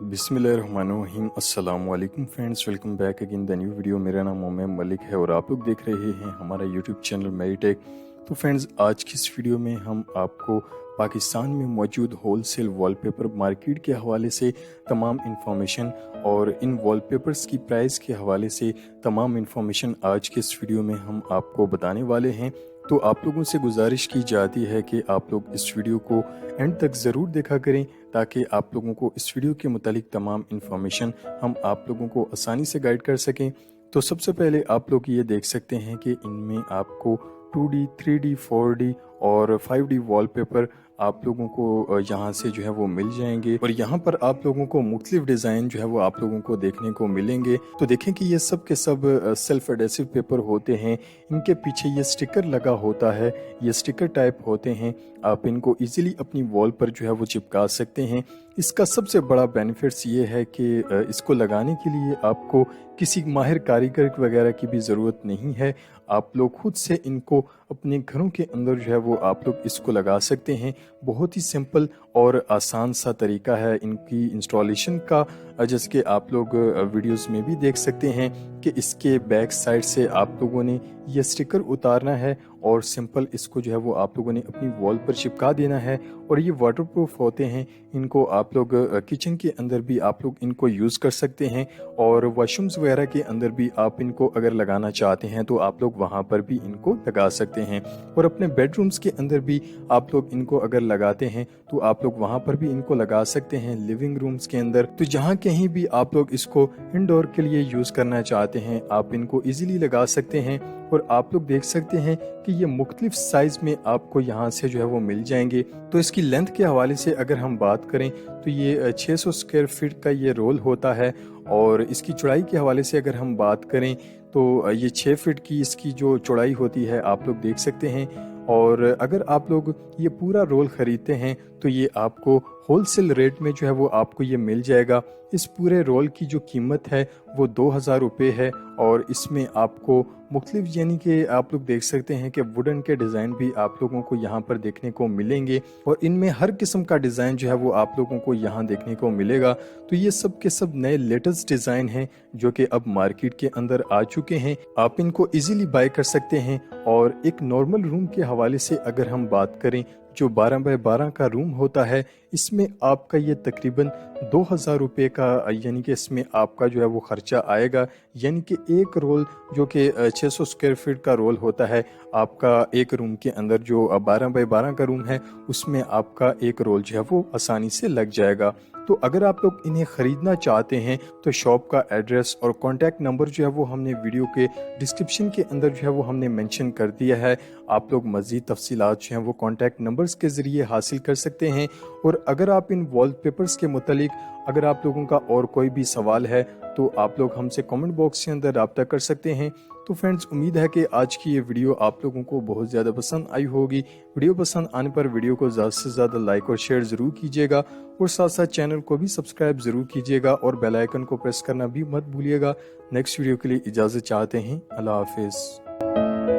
बिस्मिल्लाहिर्रहमानिर्रहीम अस्सलाम वालेकुम friends, welcome back again the new video. मेरा नाम मोहम्मद मलिक है और आप लोग देख रहे हैं हमारा यूट्यूब चैनल मेरीटेक। तो फ्रेंड्स, आज की इस वीडियो में हम आपको पाकिस्तान में मौजूद होलसेल वॉलपेपर मार्केट के हवाले से तमाम इंफॉर्मेशन और इन वॉलपेपर्स की प्राइस के हवाले से तमाम इंफॉर्मेशन आज के इस वीडियो में हम आपको बताने वाले हैं। तो आप लोगों से गुजारिश की जाती है कि आप लोग इस वीडियो को एंड तक ज़रूर देखा करें ताकि आप लोगों को इस वीडियो के मुतालिक तमाम इंफॉर्मेशन हम आप लोगों को आसानी से गाइड कर सकें। तो सबसे पहले आप लोग ये देख सकते हैं कि इनमें आपको 2D, 3D, 4D और 5D वॉलपेपर आप लोगों को यहाँ से जो है वो मिल जाएंगे और यहाँ पर आप लोगों को मुख्तलिफ डिज़ाइन जो है वो आप लोगों को देखने को मिलेंगे। तो देखें कि ये सब के सब सेल्फ एडेसिव पेपर होते हैं। इनके पीछे ये स्टिकर लगा होता है, ये स्टिकर टाइप होते हैं। आप इनको इजीली अपनी वॉल पर जो है वो चिपका सकते हैं। इसका सबसे बड़ा बेनिफिट्स ये है कि इसको लगाने के लिए आपको किसी माहिर कारीगर वगैरह की भी ज़रूरत नहीं है। आप लोग खुद से इनको अपने घरों के अंदर जो है वो आप लोग इसको लगा सकते हैं। बहुत ही सिंपल और आसान सा तरीका है इनकी इंस्टॉलेशन का, जैसे कि आप लोग वीडियोस में भी देख सकते हैं कि इसके बैक साइड से आप लोगों ने ये स्टिकर उतारना है और सिंपल इसको जो है वो आप लोगों ने अपनी वॉल पर चिपका देना है। और ये वाटरप्रूफ होते हैं। इनको आप लोग किचन के अंदर भी आप लोग इनको यूज़ कर सकते हैं और वॉशरूम्स वगैरह के अंदर भी आप इनको अगर लगाना चाहते हैं तो आप लोग वहाँ पर भी इनको लगा सकते हैं। और अपने बेडरूम्स के अंदर भी आप लोग इनको अगर लगाते हैं तो आप लोग वहाँ पर भी इनको लगा सकते हैं, लिविंग रूम्स के अंदर। तो जहाँ कहीं भी आप लोग इसको इंडोर के लिए यूज़ करना चाहते हैं आप इनको इजीली लगा सकते हैं। और आप लोग देख सकते हैं कि ये मुख्तलिफ साइज में आपको यहाँ से जो है वो मिल जाएंगे। तो इसकी लेंथ के हवाले से अगर हम बात करें तो ये 600 स्क्वायर फीट का ये रोल होता है। और इसकी चौड़ाई के हवाले से अगर हम बात करें तो ये 6 फीट की इसकी जो चौड़ाई होती है आप लोग देख सकते हैं। और अगर आप लोग ये पूरा रोल ख़रीदते हैं तो ये आपको होलसेल रेट में जो है वो आपको ये मिल जाएगा। इस पूरे रोल की जो कीमत है वो 2000 रुपये है। और इसमें आपको मुख्तलिफ यानी कि आप लोग देख सकते हैं कि वुडन के डिज़ाइन भी आप लोगों को यहाँ पर देखने को मिलेंगे और इनमें हर किस्म का डिज़ाइन जो है वो आप लोगों को यहाँ देखने को मिलेगा। तो ये सब के सब नए लेटेस्ट डिज़ाइन हैं जो कि अब मार्केट के अंदर आ चुके हैं। आप इनको इजीली बाय कर सकते हैं। और एक नॉर्मल रूम के हवाले से अगर हम बात करें, जो 12 बाय 12 का रूम होता है, इसमें आपका ये तकरीबन 2000 रुपये का यानी कि इसमें आपका जो है वो खर्चा आएगा। यानी कि एक रोल जो कि 600 स्क्वायर फीट का रोल होता है, आपका एक रूम के अंदर जो 12 बाय 12 का रूम है उसमें आपका एक रोल जो है वो आसानी से लग जाएगा। तो अगर आप लोग इन्हें ख़रीदना चाहते हैं तो शॉप का एड्रेस और कॉन्टैक्ट नंबर जो है वो हमने वीडियो के डिस्क्रिप्शन के अंदर जो है वो हमने मेंशन कर दिया है। आप लोग मज़ीद तफसीलात जो हैं वो कॉन्टैक्ट नंबर्स के ज़रिए हासिल कर सकते हैं। और अगर आप इन वॉलपेपर्स के मुतालिक अगर आप लोगों का और कोई भी सवाल है तो आप लोग हमसे कमेंट बॉक्स के अंदर रब्ता कर सकते हैं। तो फ्रेंड्स, उम्मीद है कि आज की ये वीडियो आप लोगों को बहुत ज़्यादा पसंद आई होगी। वीडियो पसंद आने पर वीडियो को ज़्यादा से ज़्यादा लाइक और शेयर ज़रूर कीजिएगा और साथ साथ चैनल को भी सब्सक्राइब ज़रूर कीजिएगा और बेल आइकन को प्रेस करना भी मत भूलिएगा। नेक्स्ट वीडियो के लिए इजाज़त चाहते हैं। अल्लाह हाफिज़।